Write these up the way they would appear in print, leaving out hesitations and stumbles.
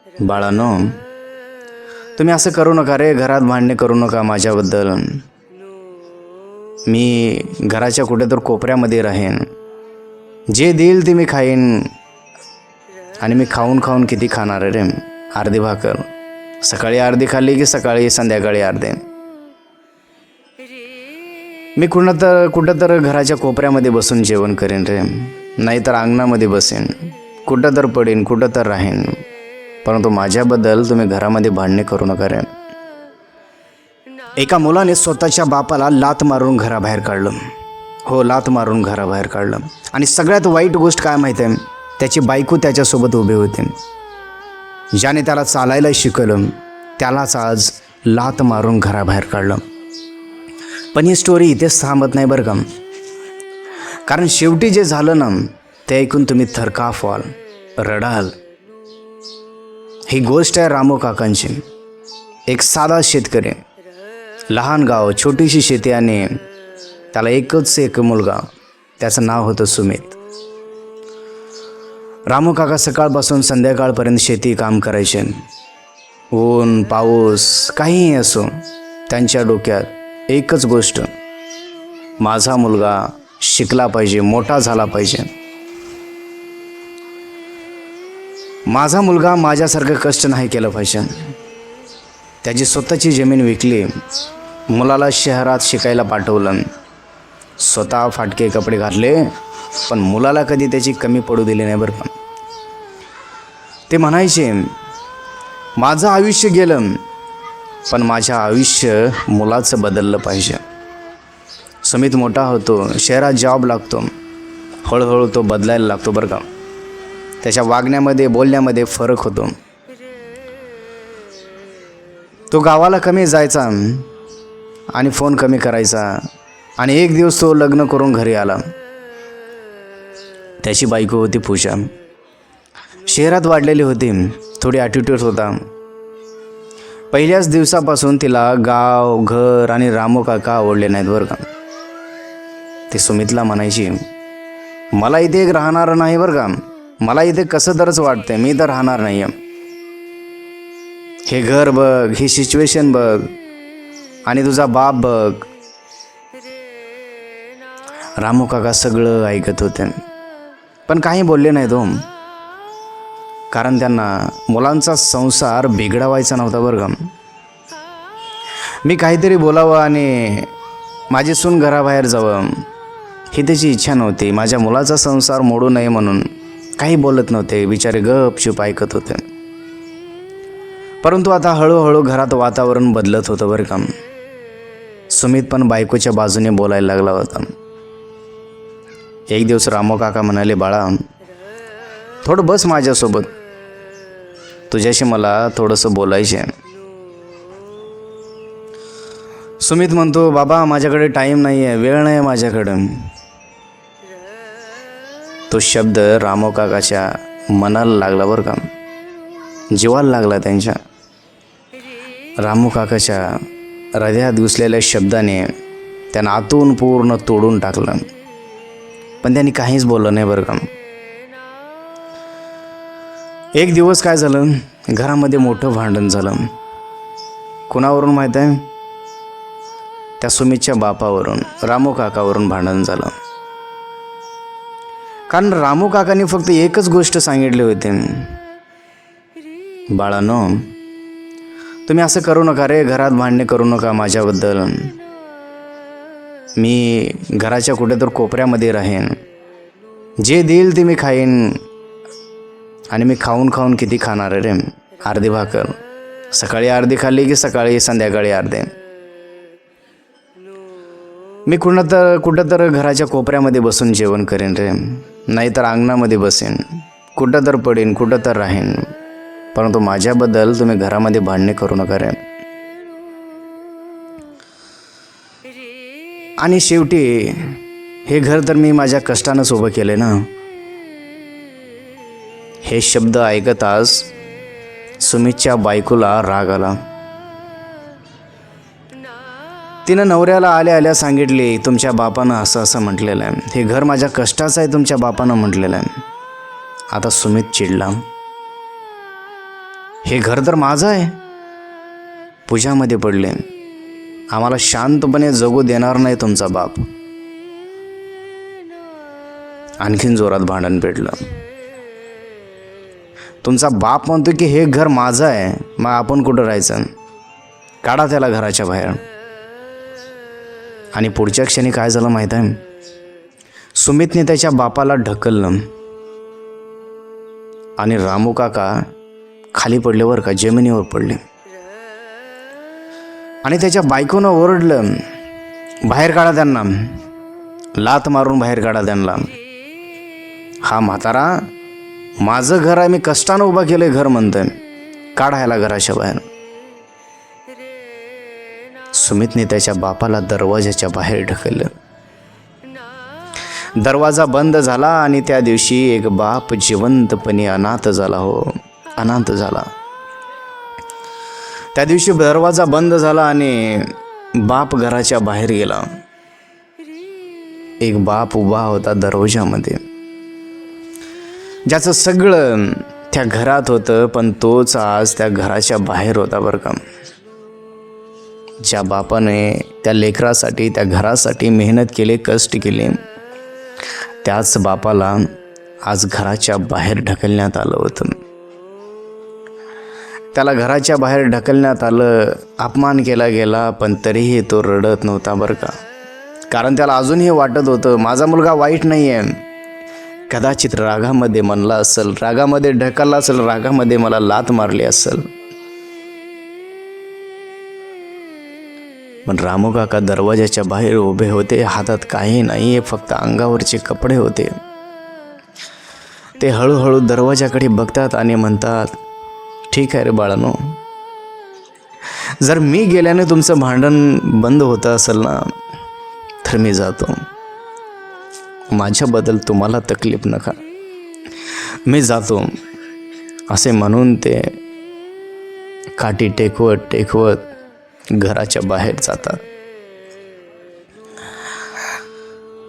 बाळांनो, तुम्ही असं करू नका रे. घरात भांडणे करू नका माझ्याबद्दल. मी घराच्या कुठे तर कोपऱ्यामध्ये राहीन. जे देईल ते मी खाईन. आणि मी खाऊन खाऊन किती खाणार रे. अर्धी भाकर सकाळी अर्धी खाल्ली की सकाळी संध्याकाळी अर्धे. मी कुठं तर घराच्या कोपऱ्यामध्ये बसून जेवण करेन रे. नाहीतर अंगणामध्ये बसेन. कुठं तर पडेन, कुठं तर राहीन. परंतु माझ्याबद्दल तुम्ही घरामध्ये भांडणे करू नका रे. एका मुलाने स्वतःच्या बापाला लात मारून घराबाहेर काढलं. हो, लात मारून घराबाहेर काढलं. आणि सगळ्यात वाईट गोष्ट काय माहिती आहे, त्याची बायको त्याच्यासोबत उभी होती. ज्याने त्याला चालायला शिकवलं त्यालाच आज लात मारून घराबाहेर काढलं. पण ही स्टोरी इथेच थांबत नाही बरं का. कारण शेवटी जे झालं ना ते ऐकून तुम्ही थरकाप व्हाल, रडाल. ही गोष्ट आहे रामू काकांची. एक साधा शेतकरी, लहान गाव, छोटीशी शेती आणि त्याला एकच एक मुलगा. त्याचं नाव होतं सुमित. रामू काका सकाळपासून संध्याकाळपर्यंत शेती काम करायचे. ऊन पाऊस काहीही असो, त्यांच्या डोक्यात एकच गोष्ट, माझा मुलगा शिकला पाहिजे, मोठा झाला पाहिजे. माझा मुलगा माझ्यासारखं कष्ट नाही केलं पाहिजे. त्याची स्वतःची जमीन विकली, मुलाला शहरात शिकायला पाठवलं, स्वतः फाटके कपडे घातले, पण मुलाला कधी त्याची कमी पडू दिली नाही बरं का. ते म्हणायचे, माझं आयुष्य गेलं पण माझं आयुष्य मुलाचं बदललं पाहिजे. सुमित मोठा होतो, शहरात जॉब लागतो, हळूहळू तो बदलायला लागतो बरं का. त्याच्या वागण्यामध्ये बोलण्यामध्ये फरक होतो. तो गावाला कमी जायचा आणि फोन कमी करायचा. आणि एक दिवस तो लग्न करून घरी आला. त्याची बायको होती पूजा. शहरात वाढलेली होती, थोडी ॲटिट्यूड होता. पहिल्याच दिवसापासून तिला गाव, घर आणि रामू काका आवडले नाहीत बरं का. ती सुमितला म्हणायची, मला इथे एक राहणार नाही बरं का. मला इथे कसं तरच वाटतंय, मी तर राहणार नाही. हे घर बघ, ही सिच्युएशन बघ, आणि तुझा बाप बघ. रामू काका सगळं ऐकत होते, पण काही बोलले नाही तो. कारण त्यांना मुलांचा संसार बिघडवायचा नव्हता बरं का. मी काहीतरी बोलावं आणि माझी सून घराबाहेर जावं ही त्याची इच्छा नव्हती. माझ्या मुलाचा संसार मोडू नये म्हणून काही बोलत नव्हते. बिचारे गपचूप ऐकत होते. परंतु आता हळूहळू घरात वातावरण बदलत होतं बरं का. सुमित पण बायकोच्या बाजूने बोलायला लागला होता. एक दिवस रामू काका म्हणाले, बाळा थोडं बस माझ्यासोबत, तुझ्याशी मला थोडंसं बोलायचे आहे. सुमित म्हणतो, बाबा माझ्याकडे टाईम नाही आहे, वेळ नाही आहे माझ्याकडं. तो शब्द रामू काकाच्या मनाला लागला बरं का, जीवाला लागला त्यांच्या. रामू काकाच्या हृदयात घुसलेल्या शब्दाने त्यांना आतून पूर्ण तोडून टाकलं. पण त्यांनी काहीच बोललं नाही बरं का. एक दिवस काय झालं, घरामध्ये मोठं भांडण झालं. कुणावरून माहीत आहे, त्या सुमितच्या बापावरून, रामू काकावरून भांडण झालं. कारण रामू काकांनी फक्त एकच गोष्ट सांगितली होती, बाळांनो तुम्ही असं करू नका रे. घरात भांडणे करू नका माझ्याबद्दल. मी घराच्या कुठे तर कोपऱ्यामध्ये राहीन. जे देईल ते मी खाईन. आणि मी खाऊन खाऊन किती खाणार रे. अर्धी भाकर सकाळी अर्धी खाल्ली की सकाळी संध्याकाळी अर्धे. मी कुठं तर घराच्या कोपऱ्यामध्ये बसून जेवण करेन रे. नाहीतर अंगणामध्ये बसेन. कुठं तर पडेन, कुठं तर राहीन. परंतु माझ्याबद्दल तुम्ही घरामध्ये भांडणे करू नका रे. आणि शेवटी हे घर तर मी माझ्या कष्टानंच उभं केले ना. हे शब्द ऐकताच सुमितच्या बायकोला राग आला. तिनं नवऱ्याला आल्या आल्या सांगितले, तुमच्या बापानं असं असं म्हटलेलं आहे, हे घर माझ्या कष्टाचं आहे, तुमच्या बापानं म्हटलेलं आहे. आता सुमित चिडला. हे घर तर माझं आहे. पूजामध्ये पडले. आम्हाला शांतपणे जगू देणार नाही तुमचा बाप. आणखीन जोरात भांडण पेटलं. तुमचा बाप म्हणतो की हे घर माझं आहे, मग आपण कुठं राहायचं? काढा त्याला घराच्या बाहेर. आणि पुढच्या क्षणी काय झालं माहीत आहे? सुमितने त्याच्या बापाला ढकललं आणि रामू काका खाली पडल्यावर का जमिनीवर पडले. आणि त्याच्या बायकोनं ओरडलं, बाहेर काढा त्यांना, लात मारून बाहेर काढा त्यांना. हा म्हातारा माझं घर आहे, मी कष्टानं उभा केलंय घर म्हणतंय, काढायला घराच्या बाहेर. सुमितने त्याच्या बापाला दरवाजाच्या बाहेर ढकललं. दरवाजा बंद झाला आणि त्या दिवशी एक बाप जिवंतपणे अनाथ झाला. हो, अनाथ झाला. त्या दिवशी दरवाजा बंद झाला आणि बाप घराच्या बाहेर गेला. एक बाप उभा होता दरवाजामध्ये, ज्याचं सगळं त्या घरात होतं, पण तोच आज त्या घराच्या बाहेर होता बरं का. ज्या बापाने त्या लेकरासाठी, त्या घरासाठी मेहनत केली, कष्ट केले, त्याच बापाला आज घराच्या बाहेर ढकलण्यात आलं होतं. त्याला घराच्या बाहेर ढकलण्यात आलं, अपमान केला गेला, पण तरीही तो रडत नव्हता बरं का. कारण त्याला अजूनही वाटत होतं माझा मुलगा वाईट नाही आहे. कदाचित रागामध्ये म्हणला असेल, रागामध्ये ढकलला असेल, रागामध्ये मला लात मारली असेल. पण रामू काका दरवाजाच्या बाहेर उभे होते. हातात काही नाही, फक्त अंगावरचे कपडे होते. ते हळूहळू दरवाजाकडे बघतात आणि म्हणतात, ठीक आहे रे बाळानो, जर मी गेल्याने तुमचं भांडण बंद होतं असेल ना, तर मी जातो. माझ्याबद्दल तुम्हाला तकलीफ नका, मी जातो. असे म्हणून ते काठी टेकवत टेकवत घराच्या बाहेर जातात.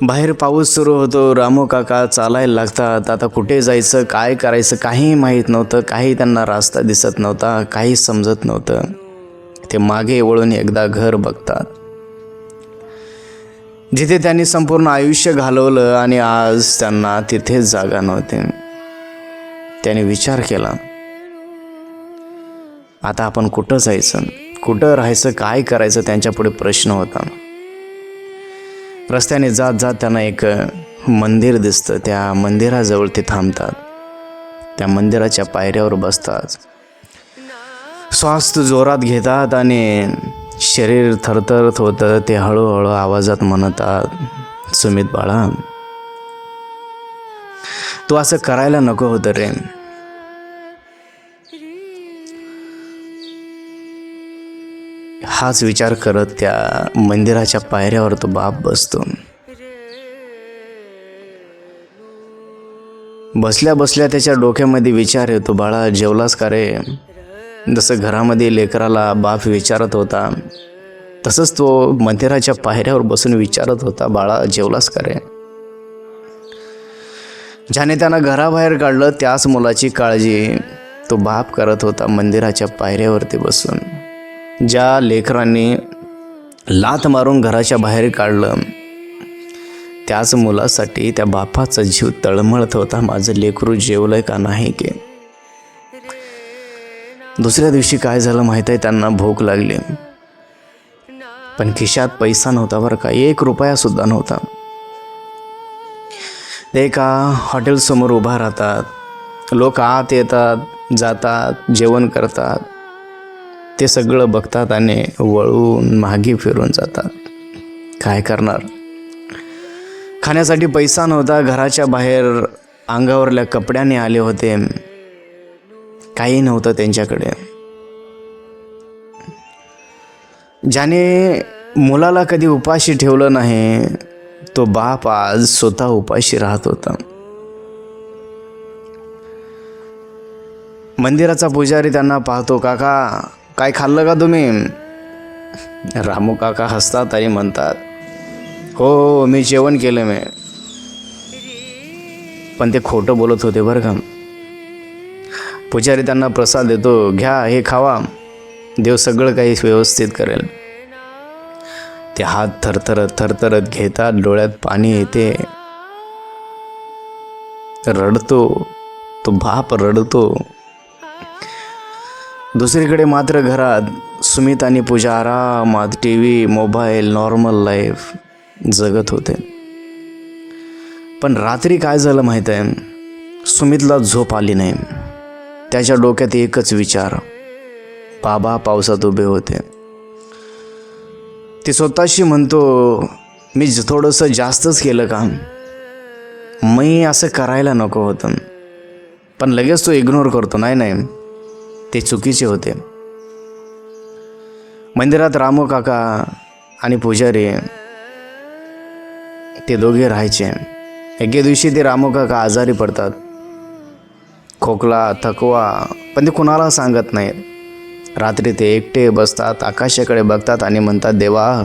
बाहेर पाऊस सुरू होतो. रामू काका चालायला लागतात. आता कुठे जायचं, काय करायचं काही माहीत नव्हतं. काही त्यांना रास्ता दिसत नव्हता, काही समजत नव्हतं. ते मागे वळून एकदा घर बघतात, जिथे त्यांनी संपूर्ण आयुष्य घालवलं आणि आज त्यांना तिथेच जागा नव्हती. त्याने विचार केला, आता आपण कुठं जायचं, कुठं राहायचं, काय करायचं, त्यांच्यापुढे प्रश्न होता. रस्त्याने जात जात त्यांना एक मंदिर दिसतं. त्या मंदिराजवळ ते थांबतात. त्या मंदिराच्या पायऱ्यावर बसतात. श्वास जोरात घेतात आणि शरीर थरथरत होतं. ते हळूहळू आवाजात म्हणतात, सुमित बाळा, तू असं करायला नको होतं रे. हाच विचार करत त्या मंदिराच्या पायऱ्यावर तो बाप बसतो. बसल्या बसल्या त्याच्या डोक्यामध्ये विचार येतो, बाळा जेवलास का रे? जसं घरामध्ये लेकराला बाप विचारत होता, तसंच तो मंदिराच्या पायऱ्यावर बसून विचारत होता, बाळा जेवलास का रे? ज्याने त्यानं घराबाहेर काढलं त्याच मुलाची काळजी तो बाप करत होता मंदिराच्या पायऱ्यावरती बसून. ज्या लेकरांनी लात मारून घराच्या बाहेर काढलं त्याच मुलासाठी त्या बापाचा जीव तळमळत होता, माझं लेकरू जेवलंय का नाही की. दुसऱ्या दिवशी काय झालं माहीत आहे, त्यांना भूक लागली, पण खिशात पैसा नव्हता बरं का, 1 रुपया सुद्धा नव्हता. ते एका हॉटेलसमोर उभा राहतात. लोक आत येतात, जातात, जेवण करतात. ते सगळं बघतात आणि वळून मागे फिरून जातात. काय करणार, खाण्यासाठी पैसा नव्हता. घराच्या बाहेर अंगावरल्या कपड्याने आले होते, काही नव्हतं त्यांच्याकडे. ज्याने मुलाला कधी उपाशी ठेवलं नाही तो बाप आज स्वतः उपाशी राहत होता. मंदिराचा पुजारी त्यांना पाहतो, काका काय खाल्लं का तुम्ही? रामू काका हसतात आणि म्हणतात, हो मी जेवण केलं मी. पण ते खोटं बोलत होते बरं का. पुजारी त्यांना प्रसाद देतो, घ्या हे खावा, देव सगळं काही व्यवस्थित करेल. ते हात थरथरत घेतात, डोळ्यात पाणी येते, रडतो, तो बाप रडतो. दुसरीकडे मात्र घरात सुमित आणि पूजा आरामात TV, मोबाईल, नॉर्मल लाईफ जगत होते. पण रात्री काय झालं माहीत आहे, सुमितला झोप आली नाही. त्याच्या डोक्यात एकच विचार, बाबा पावसात उभे होते. ते स्वतःशी म्हणतो, मी थोडंसं जास्तच केलं का, मी असं करायला नको होतं. पण लगेच तो इग्नोर करतो, नाही ते चुकीचे होते. मंदिरात रामू काका आणि पुजारी ते दोघे राहायचे. एके दिवशी ते रामू काका आजारी पडतात, खोकला, थकवा, पण ते कुणाला सांगत नाहीत. रात्री ते एकटे बसतात, आकाशाकडे बघतात आणि म्हणतात, देवा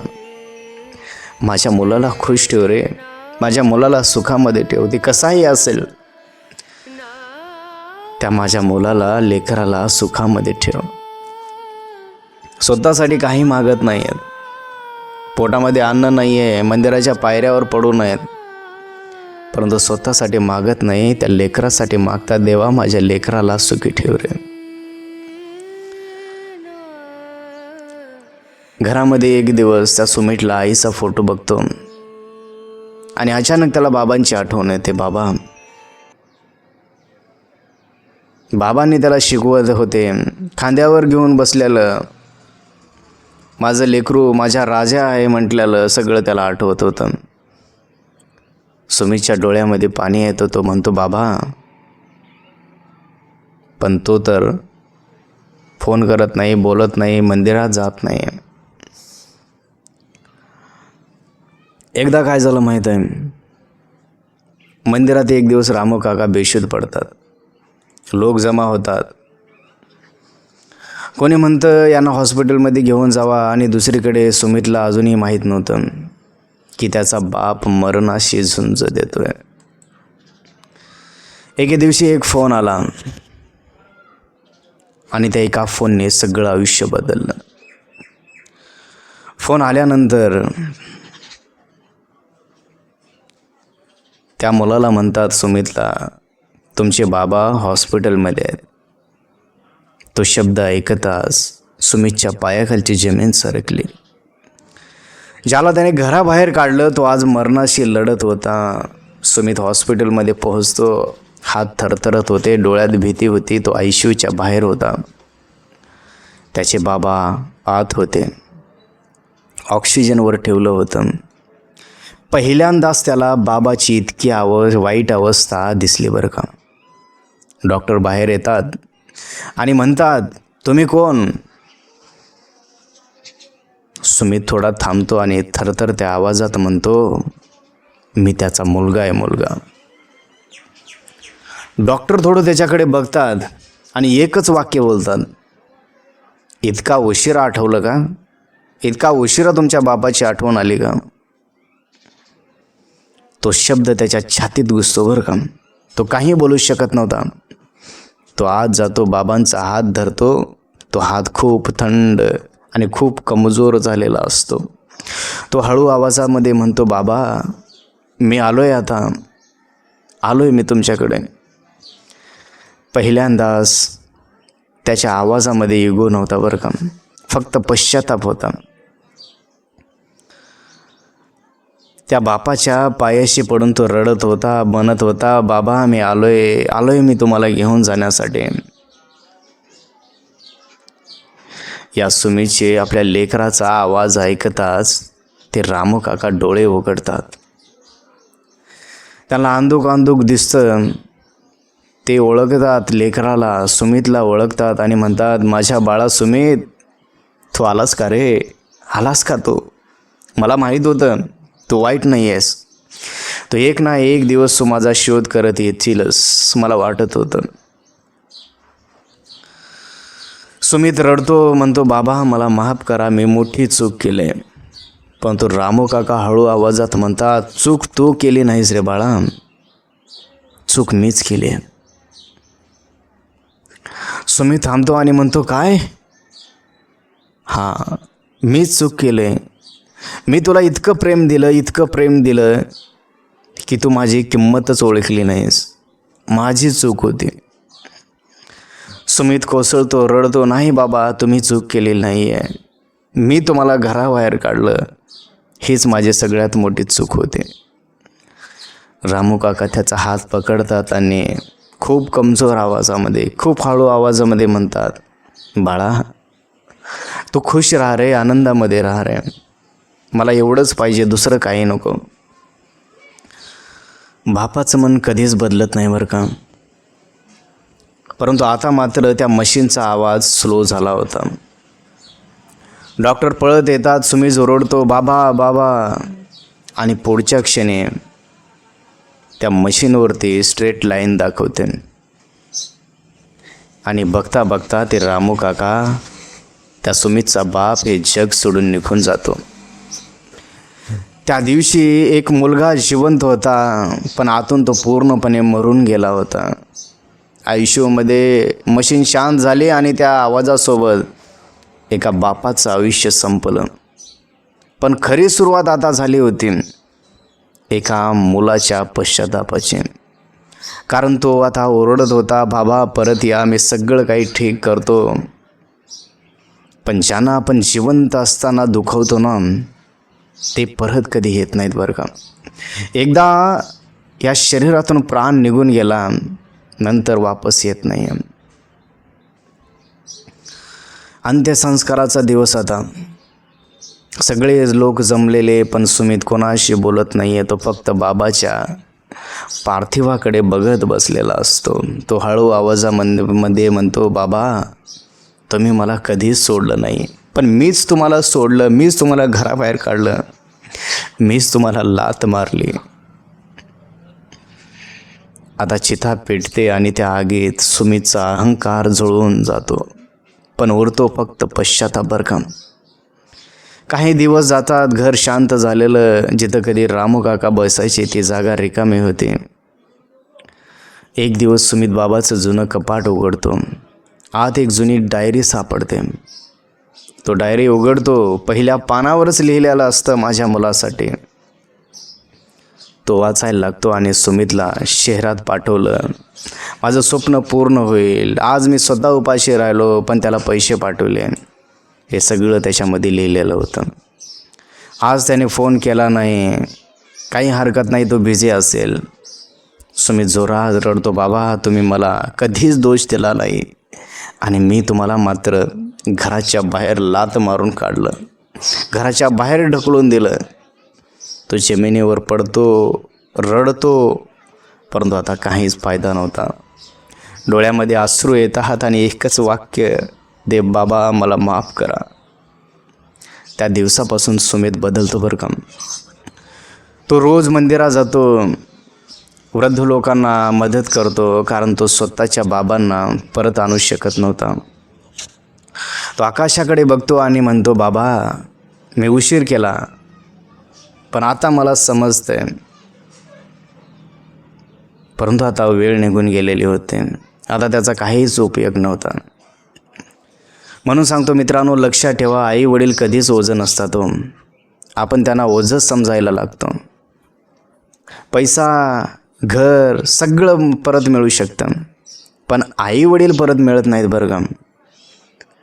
माझ्या मुलाला खुश ठेव रे, माझ्या मुलाला सुखामध्ये ठेव, ते कसाही असेल, त्या माझ्या मुलाला, लेकराला सुखामध्ये ठेव. स्वतःसाठी काही मागत नाही आहेत, पोटामध्ये अन्न नाही आहे, मंदिराच्या पायऱ्यावर पडू नयेत, परंतु स्वतःसाठी मागत नाही, त्या लेकरासाठी मागतात, देवा माझ्या लेकराला सुखी ठेव रे. घरामध्ये एक दिवस त्या सुमितला आईचा फोटो बघतो आणि अचानक त्याला बाबांची आठवण येते. बाबांनी त्याला शिकवत होते, खांद्यावर घेऊन बसलेलं माझं लेकरू माझ्या राजा आहे म्हटलेलं सगळं त्याला आठवत होतं. सुमितच्या डोळ्यामध्ये पाणी येतं. तो म्हणतो, बाबा, पण तो तर फोन करत नाही, बोलत नाही, मंदिरात जात नाही. एकदा काय झालं माहीत आहे, मंदिरात एक दिवस रामू काका बेशुद्ध पडतात. लोक जमा होतात. कोणी म्हणतं यांना हॉस्पिटलमध्ये घेऊन जावा, आणि दुसरीकडे सुमितला अजूनही माहीत नव्हतं की त्याचा बाप मरणाशी झुंज देतोय. एके दिवशी एक फोन आला आणि त्या एका फोनने सगळं आयुष्य बदललं. फोन आल्यानंतर त्या मुलाला म्हणतात, सुमितला, तुमचे बाबा हॉस्पिटलमध्ये आहेत. तो शब्द ऐकताच सुमितच्या पायाखालची जमीन सरकली. ज्याला त्याने घराबाहेर काढलं तो आज मरणाशी लढत होता. सुमित हॉस्पिटलमध्ये पोहोचतो, हात थरथरत होते, डोळ्यात भीती होती. तो ICUच्या बाहेर होता. त्याचे बाबा आत होते, ऑक्सिजनवर ठेवलं होतं. पहिल्यांदाच त्याला बाबाची इतकी वाईट अवस्था दिसली बरं का. डॉक्टर बाहेर येतात आणि म्हणतात, तुम्ही कोण? सुमित थोडा थांबतो आणि थरथर त्या आवाजात म्हणतो, मी त्याचा मुलगा आहे. डॉक्टर थोडं त्याच्याकडे बघतात आणि एकच वाक्य बोलतात, इतका उशिरा आठवलं का? इतका उशिरा तुमच्या बापाची आठवण आली का? तो शब्द त्याच्या छातीत घुसतो बरं का. तो काही बोलू शकत नव्हता. तो आत जातो, बाबांचा हात धरतो. तो हात खूप थंड आणि खूप कमजोर झालेला असतो. तो हळू आवाजामध्ये म्हणतो, बाबा मी आलोय, आता आलोय मी तुमच्याकडे. पहिल्यांदाच त्याच्या आवाजामध्ये इगो नव्हता बरं का, फक्त पश्चाताप होता. त्या बापाच्या पायाशी पडून तो रडत होता, म्हणत होता, बाबा मी आलोय मी तुम्हाला घेऊन जाण्यासाठी. या सुमीचे आपल्या लेकराचा आवाज ऐकताच ते रामू काका डोळे उघडतात. त्याला अंधुक दिसतं. ते ओळखतात लेकराला, सुमितला ओळखतात आणि म्हणतात, माझ्या बाळा सुमित, तू आलास का रे? आलास का तू? मला माहीत होतं तू वाईट नाही आहेस. तू एक ना एक दिवस तू माझा शोध करत येशीलच, मला वाटत होतं. सुमित रडतो, म्हणतो, बाबा मला माफ करा, मी मोठी चूक केली. पण तो रामू काका हळू आवाजात म्हणतात, चूक तू केली नाहीस रे बाळा, चूक मीच केली. सुमित थांबतो आणि म्हणतो, काय? हां, मीच चूक केलं. मी तुला इतकं प्रेम दिलं की तू माझी किंमतच ओळखली नाहीस. माझी चूक होती. सुमित कोसळतो, रडतो, नाही बाबा, तुम्ही चूक केलेली नाही आहे. मी तुम्हाला घराबाहेर काढलं, हीच माझी सगळ्यात मोठी चूक होती. रामू काका त्याचा हात पकडतात आणि खूप कमजोर आवाजामध्ये, खूप हळू आवाजामध्ये म्हणतात, बाळा, तू खुश राहा रे, आनंदामध्ये राहा रे. मला एवढंच पाहिजे, दुसरं काही नको. बापाचं मन कधीच बदलत नाही बरं का. परंतु आता मात्र त्या मशीनचा आवाज स्लो झाला होता. डॉक्टर पळत येतात. सुमित ओरडतो, बाबा बाबा, आणि पुढच्या क्षणी त्या मशीनवरती स्ट्रेट लाईन दाखवते आणि बघता बघता ते रामू काका, त्या सुमितचा बाप, हे जग सोडून निघून जातो. त्या दिवशी एक मुलगा जिवंत होता, पण आतून तो पूर्णपणे मरून गेला होता. आयुष्यामध्ये मशीन शांत झाली आणि त्या आवाजासोबत एका बापाचं आयुष्य संपलं. पण खरी सुरुवात आता झाली होती एका मुलाच्या पश्चातापाची. कारण तो आता ओरडत होता, बाबा परत या, मी सगळं काही ठीक करतो. पण ज्यांना आपण जिवंत असताना दुखवतो ना, ते परत कधी येत नाहीत बरं का. एकदा या शरीरातून प्राण निघून गेला, नंतर वापस येत नाही. अंत्यसंस्काराचा दिवस आता. सगळे लोक जमलेले, पण सुमित कोणाशी बोलत नाही आहे. तो फक्त बाबाच्या पार्थिवाकडे बघत बसलेला असतो. तो हळू आवाजामध्ये म्हणतो, बाबा, तुम्ही मला कधीच सोडलं नाही, पण मीच तुम्हाला सोडलं. मीच तुम्हाला घराबाहेर काढलं. मीच तुम्हाला लाथ मारली. आता चिता पेटते आणि त्या आगीत सुमितचा अहंकार जळून जातो, पण उरतो फक्त पश्चाताप बरं का. काही दिवस जातात. घर शांत झालेलं. जिथं कधी रामू काका बसायचे ती जागा रिकामी होती. एक दिवस सुमित बाबाचं जुनं कपाट उघडतो. आत एक जुनी डायरी सापडते. तो डायरी उघडतो. पहिल्या पानावरच लिहिलेलं असतं, माझ्या मुलासाठी. तो वाचायला लागतो आणि सुमितला शहरात पाठवलं, माझं स्वप्न पूर्ण होईल. आज मी स्वतः उपाशी राहिलो, पण त्याला पैसे पाठवले. हे सगळं त्याच्यामध्ये लिहिलेलं होतं. आज त्याने फोन केला नाही, काही हरकत नाही, तो बिझी असेल. सुमित जोरात रडतो, बाबा, तुम्ही मला कधीच दोष दिला नाही आणि मी तुम्हाला मात्र घराच्या बाहेर लाथ मारून काढलं, घराच्या बाहेर ढकलून दिलं. तो जमिनीवर पडतो, रडतो, परंतु आता काहीच फायदा नव्हता. डोळ्यामध्ये अश्रू येतात आणि एकच वाक्य, दे बाबा, मला माफ करा. त्या दिवसापासून सुमित बदलतो बरं का. तो रोज मंदिरात जातो, वृद्ध लोकांना मदत करतो, कारण तो स्वतःच्या बाबांना परत आणू शकत नव्हता. तो आकाशाकडे बघतो आणि म्हणतो, बाबा, मी उशीर केला, पण आता मला समजतंय. परंतु आता वेळ निघून गेलेली होती. आता त्याचा काहीच उपयोग नव्हता. म्हणून सांगतो मित्रांनो, लक्षात ठेवा, आई वडील कधीच ओझं नसतात. आपण त्यांना ओझंच समजायला लागतो. पैसा, घर सगळं परत मिळू शकतं, पण आई वडील परत मिळत नाहीत बरं का.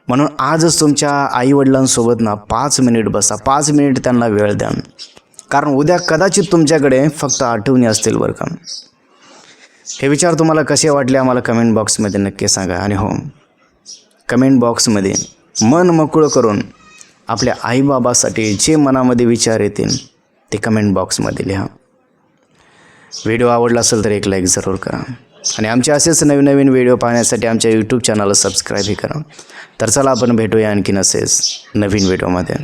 म्हणून आजच तुमच्या आईवडिलांसोबत ना 5 मिनिट बसा, 5 मिनिट त्यांना वेळ द्या. कारण उद्या कदाचित तुमच्याकडे फक्त आठवणी असतील बरं का. हे विचार तुम्हाला कसे वाटले आम्हाला कमेंट बॉक्समध्ये नक्की सांगा. आणि हो, कमेंट बॉक्समध्ये मन मोकळं करून आपल्या आईबाबासाठी जे मनामध्ये विचार येतील ते कमेंट बॉक्समध्ये लिहा. व्हिडिओ आवडला असेल तर एक लाईक जरूर करा आणि आमचे असेच नवीन नवीन व्हिडिओ पाहण्यासाठी आमच्या यूट्यूब चॅनलला सबस्क्राईबही करा. तर चला आपण भेटूया आणखीन असेच नवीन व्हिडिओमध्ये.